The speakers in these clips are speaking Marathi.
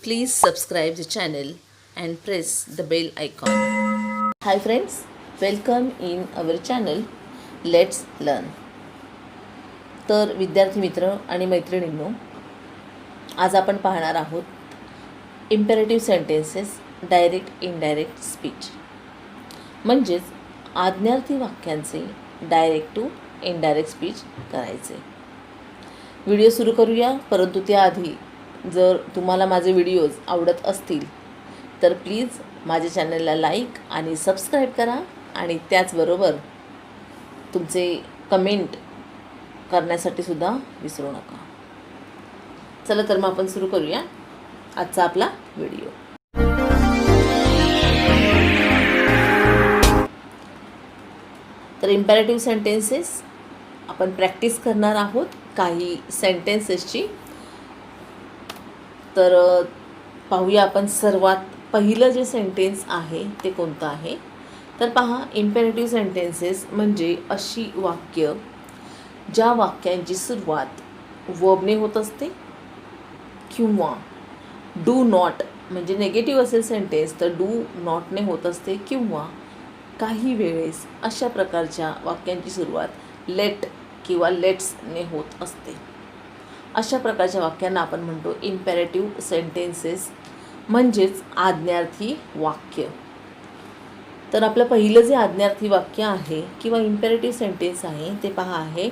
Please subscribe the channel and press the bell icon. Hi friends, welcome in our channel. Let's learn. तर विद्यार्थी मित्र आणि मैत्रिणींनो, आज आपण पाहणार आहोत imperative sentences direct indirect speech, म्हणजेच आज्ञार्थी वाक्यांचे डायरेक्ट टू इनडायरेक्ट स्पीच करायचे. व्हिडिओ सुरू करूया, परंतु त्याआधी जर तुम्हाला माझे व्हिडिओज आवडत असतील तर प्लीज माझ्या चॅनलला लाईक आणि सबस्क्राईब करा आणि त्याचबरोबर तुमचे कमेंट करण्यासाठी सुद्धा विसरू नका. चला तर मग आपण सुरू करूया आजचा आपला व्हिडिओ. तर इम्पेरेटिव्ह सेंटेन्सेस आपण प्रॅक्टिस करणार आहोत काही सेंटेन्सेसची. तर पाहूया आपण सर्वात पहिलं जे सेंटेन्स आहे ते कोणतं आहे. तर पहा, इम्पेरेटिव्ह सेंटेन्सेस म्हणजे अशी वाक्य ज्या वाक्यांची सुरुवात वर्बने होत असते किंवा डू नॉट, म्हणजे नेगेटिव्ह असेल सेंटेन्स तर डू नॉटने होत असते, किंवा काही वेळेस अशा प्रकारच्या वाक्यांची सुरुवात लेट किंवा लेट्सने होत असते. अशा प्रकारच्या वाक्यांना आपण म्हणतो इम्पेरेटिव्ह सेंटेन्सेस, म्हणजेच आज्ञार्थी वाक्य. तर आपलं पहिलं जे आज्ञार्थी वाक्य आहे किंवा इम्पेरेटिव्ह सेंटेन्स आहे ते पहा आहे,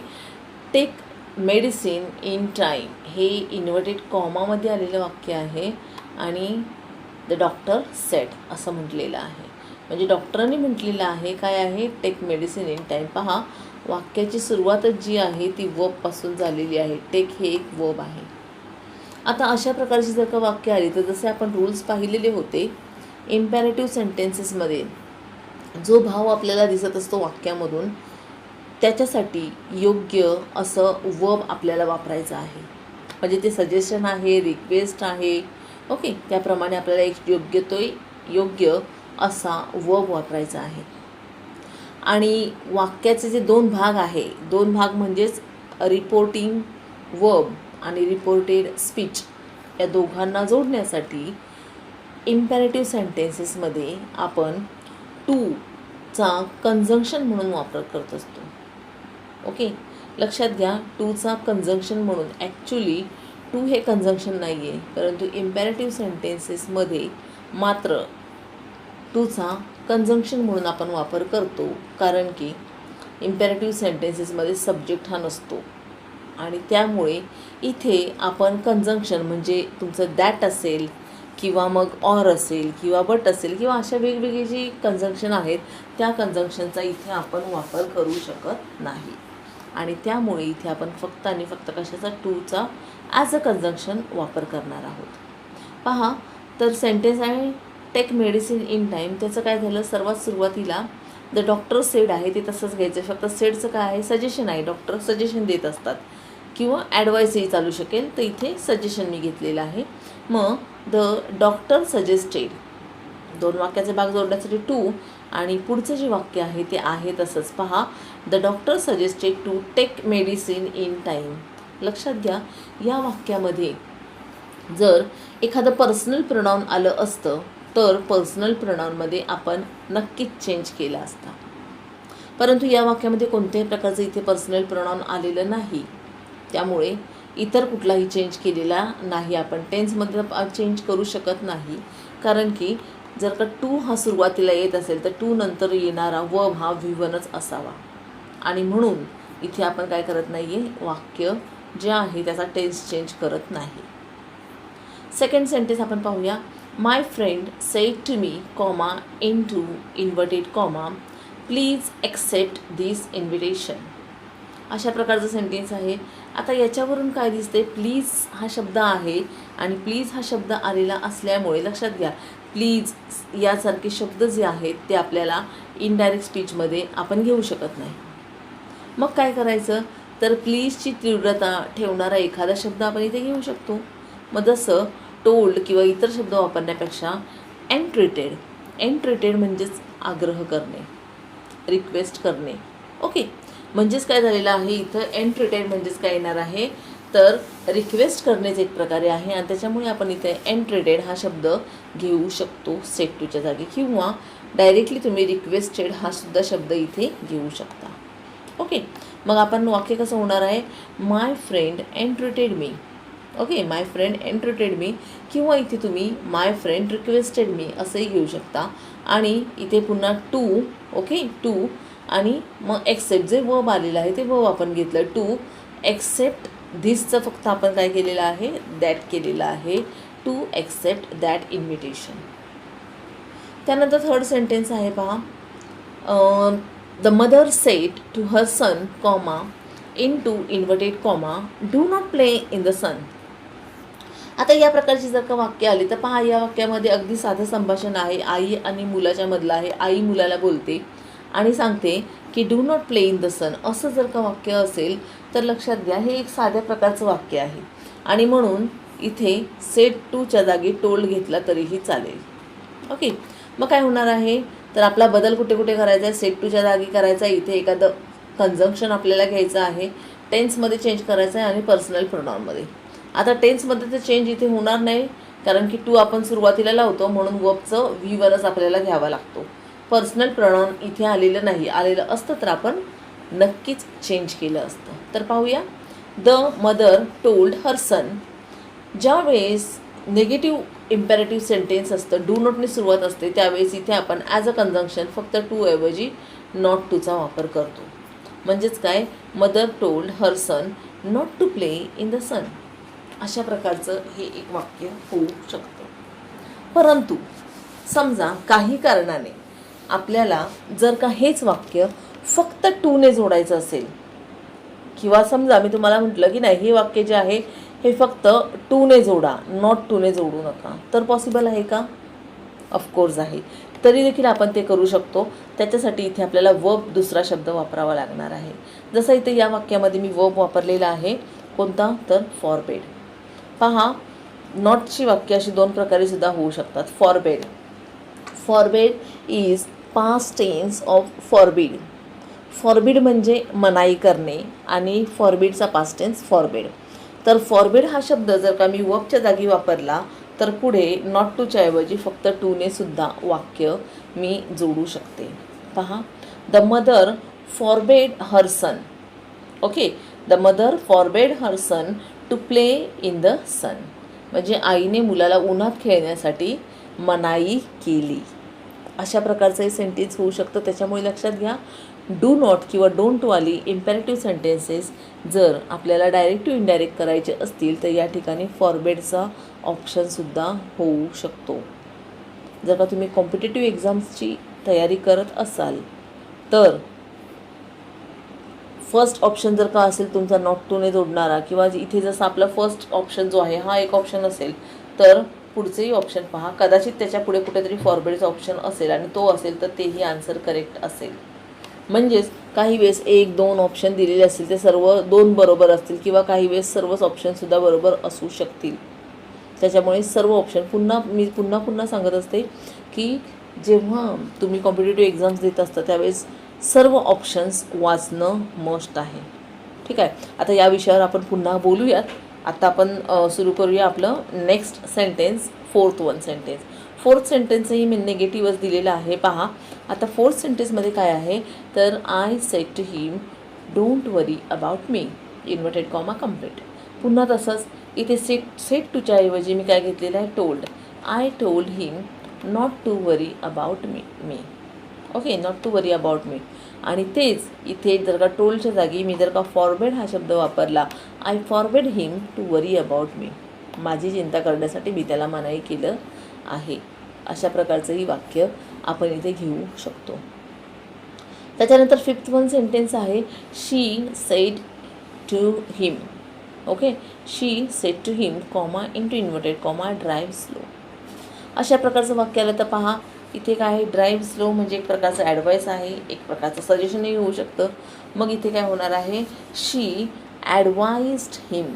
टेक मेडिसिन इन टाईम. हे इन्व्हर्टेड कॉमामध्ये आलेलं वाक्य आहे आणि द डॉक्टर सेड असं म्हटलेलं आहे. म्हणजे डॉक्टरांनी म्हटलेलं आहे काय आहे, टेक मेडिसिन इन टाईम. पहा, वाक्याची सुरुवातच जी आहे ती वर्बपासून झालेली आहे. टेक हे एक वर्ब आहे. आता अशा प्रकारची जर का वाक्य आली तर जसे आपण रूल्स पाहिलेले होते, इम्पेरेटिव्ह सेंटेन्सेसमध्ये जो भाव आपल्याला दिसत असतो वाक्यामधून त्याच्यासाठी योग्य असं वर्ब आपल्याला वापरायचं आहे. म्हणजे ते सजेशन आहे, रिक्वेस्ट आहे, ओके, त्याप्रमाणे आपल्याला एक योग्य असा वर्ब वापरायचा आहे. आणि वाक्याचे जे दोन भाग आहे, दोन भाग म्हणजेच रिपोर्टिंग वर्ब आणि रिपोर्टेड स्पीच, या दोघांना जोडण्यासाठी इम्पेरेटिव्ह सेंटेन्सेसमध्ये आपण टूचा कंजंक्शन म्हणून वापर करत असतो. ओके, लक्षात घ्या, टूचा कंजंक्शन म्हणून. ॲक्च्युली टू हे कंजंक्शन नाही आहे, परंतु इम्पेरेटिव्ह सेंटेन्सेसमध्ये मात्र टूचा कंजंक्शन म्हणून आपण वापर करतो, कारण की इम्पेरेटिव्ह सेंटेन्सेसमध्ये सब्जेक्ट हा नसतो आणि त्यामुळे इथे आपण कंजंक्शन म्हणजे तुमचं दॅट असेल किंवा मग ऑर असेल किंवा बट असेल किंवा अशा वेगवेगळी जी कंजंक्शन आहेत त्या कंजंक्शनचा इथे आपण वापर करू शकत नाही. आणि त्यामुळे इथे आपण फक्त आणि फक्त कशाचा, टूचा ॲज अ कंजंक्शन वापर करणार आहोत. पहा, तर सेंटेन्स आहे टेक मेडिसिन इन टाईम. त्याचं काय झालं, सर्वात सुरुवातीला द डॉक्टर सेड आहे ते तसंच घ्यायचं. फक्त सेडचं काय आहे, सजेशन आहे. डॉक्टर सजेशन देत असतात किंवा ॲडवाईसही चालू शकेल, तर इथे सजेशन मी घेतलेलं आहे. मग द डॉक्टर सजेस्टेड, दोन वाक्याचे भाग जोडण्यासाठी टू, आणि पुढचं जे वाक्य आहे ते आहे तसंच. पहा, the doctor suggested to take medicine in time. लक्षात घ्या, या वाक्यामध्ये जर एखादं पर्सनल प्रोनाऊन आलं असतं तर पर्सनल प्रोनाऊनमध्ये आपण नक्कीच चेंज केला असता, परंतु या वाक्यामध्ये कोणत्याही प्रकारचं इथे पर्सनल प्रोनाऊन आलेलं नाही, त्यामुळे इतर कुठलाही चेंज केलेला नाही. आपण टेन्समध्ये चेंज करू शकत नाही, कारण की जर का टू हा सुरुवातीला येत असेल तर टू नंतर येणारा वर्ब हा V1च असावा, आणि म्हणून इथे आपण काय करत नाही आहे, वाक्य जे आहे त्याचा टेन्स चेंज करत नाही. सेकंड सेंटेन्स आपण पाहूया. My friend said to me comma into inverted comma please accept this invitation. अशा प्रकारचं सेंटेन्स आहे. आता याच्यावरून काय दिसते, प्लीज हा शब्द आहे आणि प्लीज हा शब्द आलेला असल्यामुळे लक्षात घ्या, प्लीज यासारखे शब्द जे आहेत ते आपल्याला इनडायरेक्ट स्पीचमध्ये आपण घेऊ शकत नाही. मग काय करायचं, तर प्लीजची तीव्रता ठेवणारा एखादा शब्द आपण इथे घेऊ शकतो. मग जसं टोल्ड किंवा इतर शब्द वापरण्यापेक्षा एंट्रेटेड. एंट्रेटेड म्हणजेच आग्रह करणे, रिक्वेस्ट करणे. ओके, म्हणजेच काय झालेलं आहे इथं, एंट्रेटेड म्हणजेच काय येणार आहे, तर रिक्वेस्ट करण्याचे एक प्रकारे आहे आणि त्याच्यामुळे आपण इथे एंटरटेन हा शब्द घेऊ शकतो सेट टूच्या जागी, किंवा डायरेक्टली तुम्ही रिक्वेस्टेड हा सुद्धा शब्द इथे घेऊ शकता. ओके, मग आपण वाक्य कसं होणार आहे, माय फ्रेंड एंटरटेन मी. ओके, माय फ्रेंड एंटरटेन मी, किंवा इथे तुम्ही माय फ्रेंड रिक्वेस्टेड मी असंही घेऊ शकता. आणि इथे पुन्हा टू. ओके, टू आणि मग एक्सेप्ट जे वर्ब आलेलं आहे ते वर्ब आपण घेतलं. टू एक्सेप्ट धिसचं फक्त आपण काय केलेलं आहे, दॅट केलेलं आहे. To accept that invitation. त्यानंतर थर्ड सेंटेन्स आहे पहा, the mother said to her son comma into inverted comma do not play in the sun. आता या प्रकारची जर का वाक्य आली तर पहा, या वाक्यामध्ये अगदी साधं संभाषण आहे, आई आणि मुलाच्या मधलं आहे. आई मुलाला बोलते आणि सांगते की do not play in the sun. असं जर का वाक्य असेल तर लक्षात घ्या हे एक साध्या प्रकारचं वाक्य आहे आणि म्हणून इथे सेट टूच्या जागी टोल्ड घेतला तरीही चालेल. ओके, मग काय होणार आहे, तर आपला बदल कुठे कुठे करायचा आहे, सेट टूच्या जागी करायचा आहे. इथे एखादं कंजंक्शन आपल्याला घ्यायचं आहे, टेन्समध्ये चेंज करायचं आहे आणि पर्सनल प्रोनाउनमध्ये. आता टेन्समध्ये तर चेंज इथे होणार नाही कारण की टू आपण सुरुवातीला लावतो म्हणून वर्बचं V1च आपल्याला घ्यावा लागतो. पर्सनल प्रोनाउन इथे आलेलं नाही, आलेलं असतं तर आपण नक्कीच चेंज केलं असतं. तर पाहूया, the mother told her son. ज्यावेळेस निगेटिव्ह इम्पेरेटिव्ह सेंटेन्स असतं, डू नॉटने सुरुवात असते, त्यावेळेस इथे आपण ॲज अ कंजंक्शन फक्त टू ऐवजी नॉट टूचा वापर करतो. म्हणजेच काय, mother told her son not to play in the sun. अशा प्रकारचं हे एक वाक्य होऊ शकतं. परंतु समजा काही कारणाने आपल्याला जर का हेच वाक्य फक्त टूने जोडायचं असेल, किंवा समजा मी तुम्हाला म्हटलं की नाही हे वाक्य जे आहे हे फक्त टूने जोडा, नॉट टूने जोडू नका, तर पॉसिबल आहे का? ऑफकोर्स आहे. तरी देखील आपण ते करू शकतो. त्याच्यासाठी इथे आपल्याला वर्ब दुसरा शब्द वापरावा लागणार आहे. जसं इथे या वाक्यामध्ये मी वर्ब वापरलेला आहे, कोणता, तर फॉरबेड. पहा, नॉटची वाक्य अशी दोन प्रकारे सुद्धा होऊ शकतात. Forbade, forbade is past tense of forbid. Forbid म्हणजे मनाई करणे आणि फॉरबिडचा पास्ट टेन्स फॉरबेड. तर फॉरबिड हा शब्द जर का मी वर्बच्या जागी वापरला तर पुढे नॉट टूच्या ऐवजी फक्त टूने सुद्धा वाक्य मी जोडू शकते. पहा, the mother forbade her son. Okay, the mother forbade her son to play in the sun. म्हणजे आईने मुलाला उन्हात खेळण्यासाठी मनाई केली. अशा प्रकारचं हे सेंटेन्स होऊ शकतं. त्याच्यामुळे लक्षात घ्या, डू नॉट किंवा डोंट वाली इम्पेरेटिव्ह सेंटेन्सेस जर आपल्याला डायरेक्ट टू इनडायरेक्ट करायचे असतील तर या ठिकाणी फॉरबेडचा ऑप्शनसुद्धा होऊ शकतो. जर का तुम्ही कॉम्पिटेटिव्ह एक्झाम्सची तयारी करत असाल तर फर्स्ट ऑप्शन जर का असेल तुमचा नॉट टूने जोडणारा, किंवा इथे जसं आपला फर्स्ट ऑप्शन जो आहे हा एक ऑप्शन असेल तर पुढचेही ऑप्शन पहा, कदाचित त्याच्या पुढे कुठेतरी फॉरबेडचा ऑप्शन असेल आणि तो असेल तर तेही आन्सर करेक्ट असेल. म्हणजेच काही वेळेस एक दोन ऑप्शन दिलेले असतील ते सर्व दोन बरोबर असतील, किंवा काही वेळेस सर्वच ऑप्शनसुद्धा बरोबर असू शकतील. त्याच्यामुळे सर्व ऑप्शन मी पुन्हा सांगत असते की जेव्हा तुम्ही कॉम्पिटेटिव्ह एक्झाम्स देत असता त्यावेळेस सर्व ऑप्शन्स वाचणं मस्ट आहे. ठीक आहे, आता या विषयावर आपण पुन्हा बोलूयात. आता आपण सुरू करूया आपलं next sentence, fourth sentence. Fourth सेंटेन्सही मी निगेटिव्हच दिलेलं आहे. पहा, आता फोर्थ सेंटेन्समध्ये काय आहे, तर I said to him don't worry about me, inverted comma complete. पुन्हा तसंच इथे सेट टूच्या ऐवजी मी काय घेतलेलं आहे, told. I told him not to worry about me. Okay, not to worry about me. आणि तेच इथे जर का टोल्डच्या जागी मी जर का फॉरबेड हा शब्द वापरला, I forbade him to worry about me. माझी चिंता करण्यासाठी मी त्याला मनाई केलं आहे. अशा प्रकारचंही वाक्य आपण इथे घेऊ शकतो. त्याच्यानंतर फिफ्थ सेंटेन्स आहे, she said to him. Okay, she said to him comma into inverted comma drive slow. अशा प्रकारचं वाक्य आलं तर पहा, इथे काय आहे, ड्राईव्ह स्लो म्हणजे एक प्रकारचं ॲडवाईस आहे, एक प्रकारचं सजेशनही होऊ शकतं. मग इथे काय होणार आहे, she advised him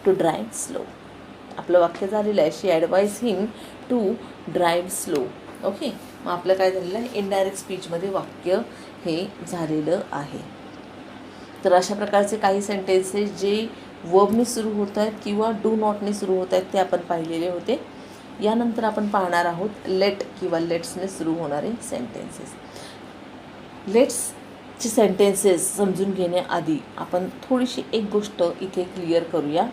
to drive slow. आपलं वाक्य झालेलं आहे, she advise him to drive slow. Okay, मग आपलं काय झालेलं आहे, इनडायरेक्ट स्पीचमध्ये वाक्य हे झालेलं आहे. तर अशा प्रकारचे काही सेंटेन्सेस जे वर्बने सुरू होत आहेत किंवा डू नॉटने सुरू होत आहेत ते आपण पाहिलेले होते. यानंतर आपण पाहणार आहोत लेट किंवा लेट्सने सुरू होणारे सेंटेन्सेस. लेट्सचे सेंटेन्सेस समजून घेण्याआधी आपण थोडीशी एक गोष्ट इथे क्लिअर करूया.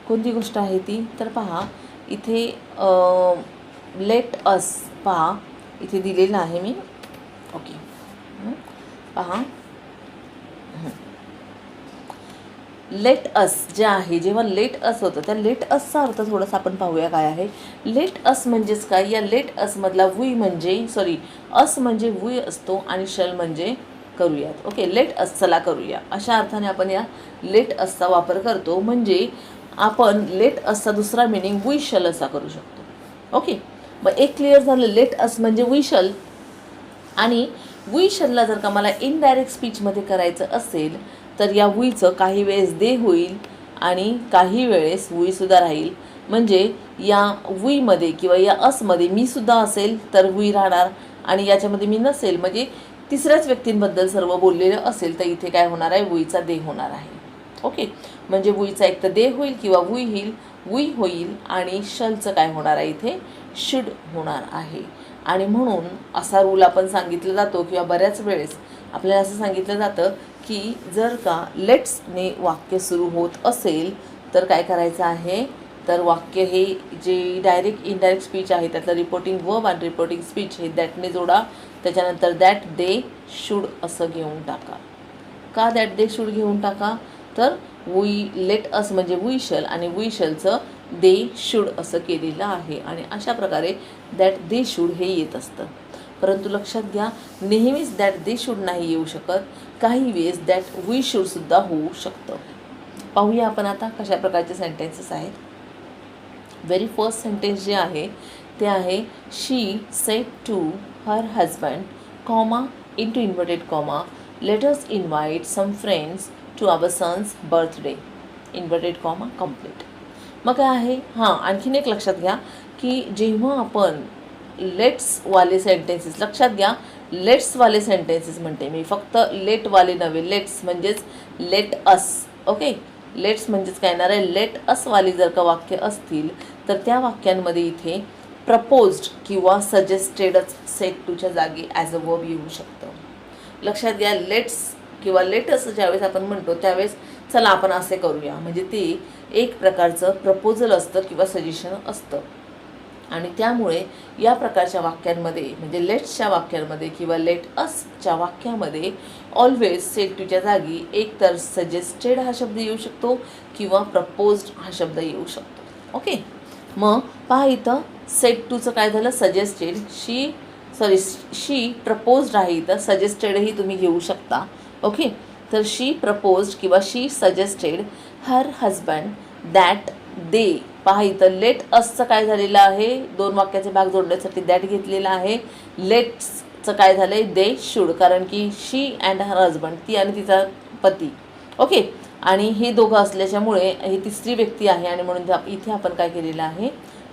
कोणती गोष्ट आहे ती तर पहा इथे लेट अस पहा इथे दिलेलं आहे मी. ओके पहा लेट अस जे आहे जेव्हा लेट अस होतं त्या लेट असचा अर्थ थोडासा आपण पाहूया काय आहे. लेट अस म्हणजेच काय, या लेट असमधला वी म्हणजे अस म्हणजे वी असतो आणि शल म्हणजे करूयात. ओके लेट अस चला करूया अशा अर्थाने आपण या लेट असचा वापर करतो. म्हणजे आपण लेट असचा दुसरा मिनिंग वी शल असा करू शकतो. ओके मग एक क्लिअर झालं लेट अस म्हणजे वी शल. आणि वी शलला जर का मला इनडायरेक्ट स्पीचमध्ये करायचं असेल तर या वीचं काही वेळेस दे होईल आणि काही वेळेस वीसुद्धा राहील. म्हणजे या वीमध्ये किंवा या असमध्ये मी सुद्धा असेल तर वी राहणार आणि याच्यामध्ये मी नसेल म्हणजे तिसऱ्याच व्यक्तींबद्दल सर्व बोललेलं असेल तर इथे काय होणार आहे वीचा दे होणार आहे. ओके म्हणजे वीचा एक तर दे होईल किंवा वी होईल आणि शलचं काय होणार आहे इथे शुड होणार आहे. आणि म्हणून असा रूल आपण सांगितलं जातो किंवा बऱ्याच वेळेस आपल्याला असं सांगितलं जातं की जर का लेट्सने वाक्य सुरू होत असेल तर काय करायचं आहे तर वाक्य हे जे डायरेक्ट इनडायरेक्ट स्पीच आहे त्यातलं रिपोर्टिंग वर्ब आणि रिपोर्टिंग स्पीच हे दॅटने जोडा. त्याच्यानंतर दॅट दे शुड असं घेऊन टाका. का दॅट दे शुड घेऊन टाका तर वी लेट अस म्हणजे वी शल आणि वी शलचं दे शुड असं केलेलं आहे आणि अशा प्रकारे दॅट दे शुड हे येत असतं. परंतु लक्षात घ्या नेहमीच दॅट दे शुड नाही येऊ शकत. काही वेळेस दॅट वी शूडसुद्धा होऊ शकतं. पाहूया आपण आता कशा प्रकारचे सेंटेन्सेस आहेत. व्हेरी फर्स्ट सेंटेन्स जे आहे ते आहे she said to her husband comma into inverted comma let us invite some friends to our son's birthday inverted comma complete. मग काय आहे आणखीन एक लक्षात घ्या की जेव्हा आपण लेट्सवाले सेंटेन्सेस लक्षात घ्या लेट्सवाले सेंटेन्सेस म्हणते मी फक्त लेटवाले नव्हे. लेट्स म्हणजेच लेट अस. ओके लेट्स म्हणजेच काय येणार आहे लेट असवाली जर का वाक्य असतील तर त्या वाक्यांमध्ये इथे प्रपोज्ड किंवा सजेस्टेडच सेट टूच्या जागी ॲज अ वर्ब येऊ शकतं. लक्षात घ्या लेट्स किंवा लेटस ज्यावेळेस आपण म्हणतो त्यावेळेस चला आपण असे करूया म्हणजे ते एक प्रकारचं प्रपोजल असतं किंवा सजेशन असतं. आणि त्यामुळे या प्रकारच्या वाक्यांमध्ये म्हणजे लेट्सच्या वाक्यांमध्ये किंवा लेट असच्या वाक्यामध्ये ऑलवेज सेट टूच्या जागी एक तर सजेस्टेड हा शब्द येऊ शकतो किंवा प्रपोज्ड हा शब्द येऊ शकतो. ओके मग पहा इथं सेट टूचं काय झालं सजेस्टेड शी प्रपोज्ड आहे इथं सजेस्टेडही तुम्ही घेऊ शकता. ओके तर शी प्रपोज्ड किंवा she suggested her husband that they. पहा इथं लेट असचं काय झालेलं आहे दोन वाक्याचे भाग जोडण्यासाठी दॅट घेतलेला आहे. लेट्सचं काय झालं आहे दे शुड कारण की शी अँड हर हजबंड ती आणि तिचा पती. ओके आणि हे दोघं असल्याच्यामुळे ही तिसरी व्यक्ती आहे आणि म्हणून इथे आपण काय केलेलं आहे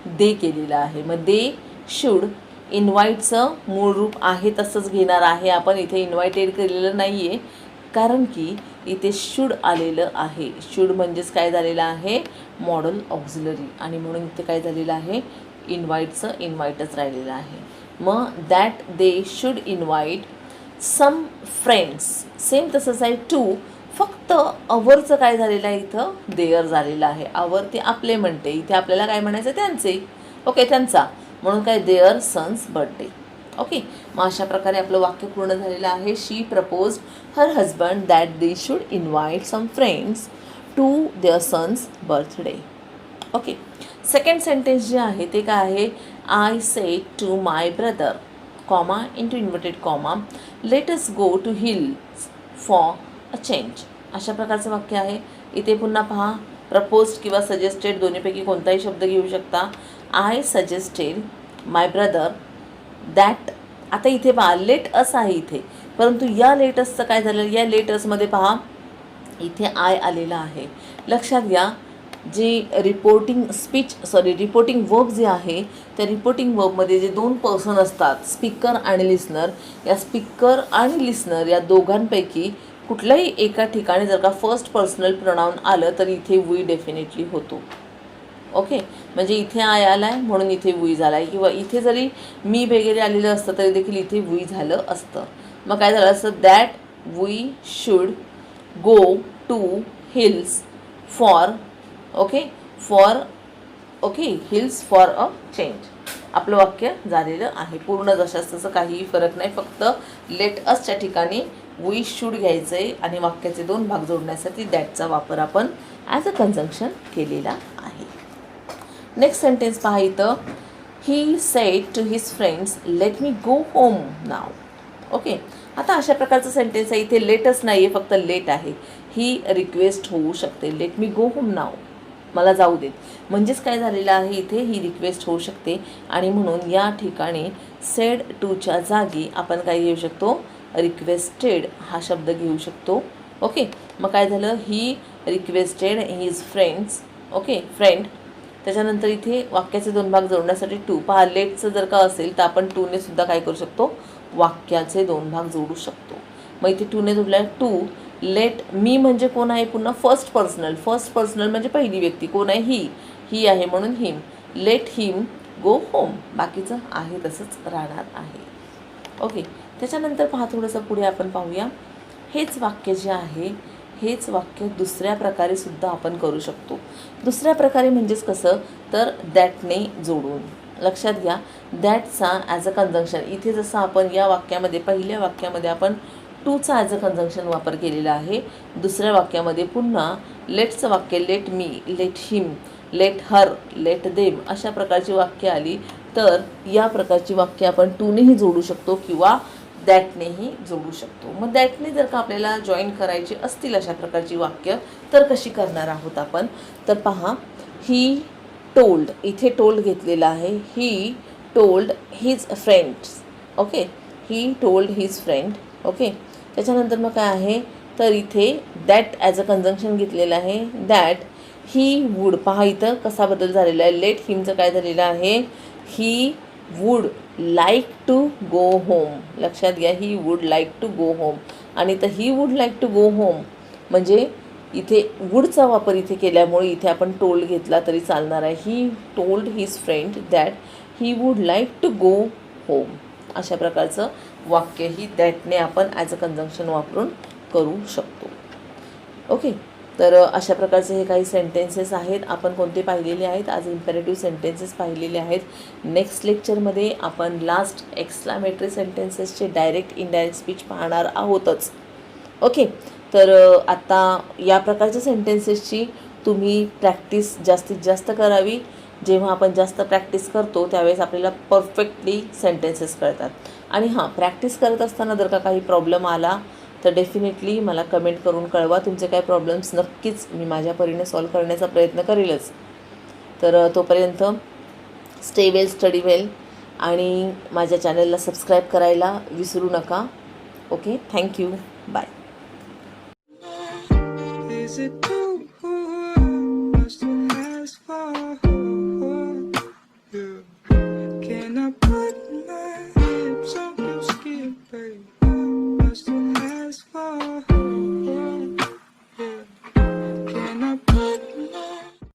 दे केलेलं आहे. मग दे शुड इन्व्हाइटचं मूळ रूप आहे तसंच घेणार आहे आपण. इथे इन्व्हायटेड केलेलं नाही आहे कारण की इथे शूड आलेलं आहे. शूड म्हणजेच काय झालेलं आहे मॉडल ऑक्झिलरी आणि म्हणून इथे काय झालेलं आहे इन्व्हाइटच राहिलेलं आहे. मग that they should invite some friends same तसंच आहे टू फक्त अवरचं काय झालेलं आहे इथं देअर झालेलं आहे. अवर ते आपले म्हणते इथे आपल्याला काय म्हणायचं त्यांचे. ओके त्यांचा म्हणून काय देअर सन्स बर्थडे. ओके मग अशा प्रकारे आपलं वाक्य पूर्ण झालेलं आहे. She propose her husband that they should invite some friends to their son's birthday. Okay second sentence जे आहे ते काय आहे I say to my brother comma into inverted comma let us go to hills for a change. अशा प्रकारचं वाक्य आहे. इथे पुन्हा पहा प्रपोज्ड किंवा सजेस्टेड दोन्हीपैकी कोणताही शब्द घेऊ शकता. I suggested my brother that. आता इथे पहा लेट अस आहे इथे परंतु या लेटसचं काय झालं या लेटसमध्ये पहा इथे आय आलेला आहे. लक्षात घ्या जे रिपोर्टिंग वर्ब जे आहे त्या रिपोर्टिंग वर्बमध्ये जे दोन पर्सन असतात स्पीकर आणि लिसनर या स्पीकर आणि लिसनर या दोघांपैकी कुठल्याही एका ठिकाणी जर का फर्स्ट पर्सनल प्रोनाउन आलं तर इथे वी डेफिनेटली होतो. ओके, म्हणजे इथे आय आला आहे म्हणून इथे वी झाला आहे, किंवा इथे जरी मी वगैरे आलेलं असतं तरी देखील इथे वी झालं असतं. मग काय झालं असतं, that we should go to hills for hills for a change. आपलं वाक्य झालेलं आहे. पूर्ण जशास तसं काहीही फरक नाही, फक्त लेट असच्या ठिकाणी वी शूड घ्यायचं आहे आणि वाक्याचे 2 भाग जोडण्यासाठी दॅटचा वापर आपण ॲज अ कंजंक्शन केलेला आहे. नेक्स्ट सेंटेन्स पहा इथं, he said to his friends let me go home now. Okay, आता अशा प्रकारचं सेंटेन्स आहे. इथे लेटच नाही आहे, फक्त लेट आहे. ही रिक्वेस्ट होऊ शकते, लेट मी गो होम नाव, मला जाऊ देत. म्हणजेच काय झालेलं आहे, इथे ही रिक्वेस्ट होऊ शकते आणि म्हणून या ठिकाणी सेड टूच्या जागी आपण काय घेऊ शकतो, रिक्वेस्टेड हा शब्द घेऊ शकतो. ओके, मग काय झालं, he requested his friends, friend. त्याच्यानंतर इथे वाक्याचे 2 भाग जोडण्यासाठी टू. पहा, लेटचं जर का असेल तर आपण टूने सुद्धा काय करू शकतो, वाक्याचे 2 भाग जोडू शकतो. मग इथे टूने जोडल्या टू लेट मी म्हणजे कोण आहे, पुन्हा फर्स्ट पर्सनल म्हणजे पहिली व्यक्ती कोण आहे, ही आहे म्हणून हिम. लेट हिम गो होम, बाकीचं आहे तसंच राहणार आहे. ओके, त्याच्यानंतर पहा थोडंसं पुढे आपण पाहूया. हेच वाक्य जे आहे, हेच वाक्य दुसऱ्या प्रकारे सुद्धा आपण करू शकतो. दुसऱ्या प्रकारे म्हणजेच कसं, तर दॅटने जोडून. लक्षात घ्या, दॅटचा ॲज अ कंजंक्शन. इथे जसं आपण या वाक्यामध्ये पहिल्या वाक्यामध्ये आपण टूचा ॲज अ कंजंक्शन वापर केलेला आहे, दुसऱ्या वाक्यामध्ये पुन्हा लेटचं वाक्य, let me, let him, let her, let them अशा प्रकारची वाक्य आली तर या प्रकारची वाक्य आपण टूनेही जोडू शकतो किंवा दॅटनेही जोडू शकतो. मग दॅटने जर का आपल्याला जॉईन करायची असतील अशा प्रकारची वाक्य तर कशी करणार आहोत आपण, तर पहा, ही टोल्ड, इथे टोल्ड घेतलेला आहे, he told his friends. Okay, he told his friend. Okay, त्याच्यानंतर मग काय आहे, तर इथे दॅट ॲज अ कंजंक्शन घेतलेलं आहे, दॅट ही वूड. पहा इथं कसा बदल झालेला आहे, लेट हिमचं काय झालेलं आहे, he would like to go home. लक्षात घ्या, he would like to go home. आणि तर he would like to go home म्हणजे इथे वूडचा वापर इथे केल्यामुळे इथे आपण टोल्ड घेतला तरी चालणार आहे. He told his friend that he would like to go home. अशा प्रकारचं वाक्य ही दॅटने आपण ॲज अ कंजंक्शन वापरून करू शकतो. ओके, तर अशा प्रकारचे हे काही सेंटेन्सेस आहेत. आपण कोणते पाहिलेले आहेत, आज इम्पेरेटिव्ह सेंटेन्सेस पाहिलेले आहेत. नेक्स्ट लेक्चरमध्ये आपण लास्ट एक्सक्लामेटरी सेंटेन्सेसचे डायरेक्ट इनडायरेक्ट स्पीच पाहणार आहोतच. ओके, तर आता या प्रकारच्या सेंटेन्सेसची तुम्ही प्रॅक्टिस जास्तीत जास्त करावी. जेव्हा आपण जास्त प्रॅक्टिस करतो त्यावेळेस आपल्याला परफेक्टली सेंटेन्सेस कळतात. आणि हां, प्रॅक्टिस करत असताना जर का काही प्रॉब्लेम आला तर डेफिनेटली मला कमेंट करून कळवा. तुमचे काय प्रॉब्लेम्स नक्कीच मी माझ्या परीने सॉल्व करण्याचा प्रयत्न करेलच. तर तोपर्यंत स्टे वेल, स्टडी वेल आणि माझ्या चॅनलला सबस्क्राईब करायला विसरू नका. Okay, thank you, bye. Is it too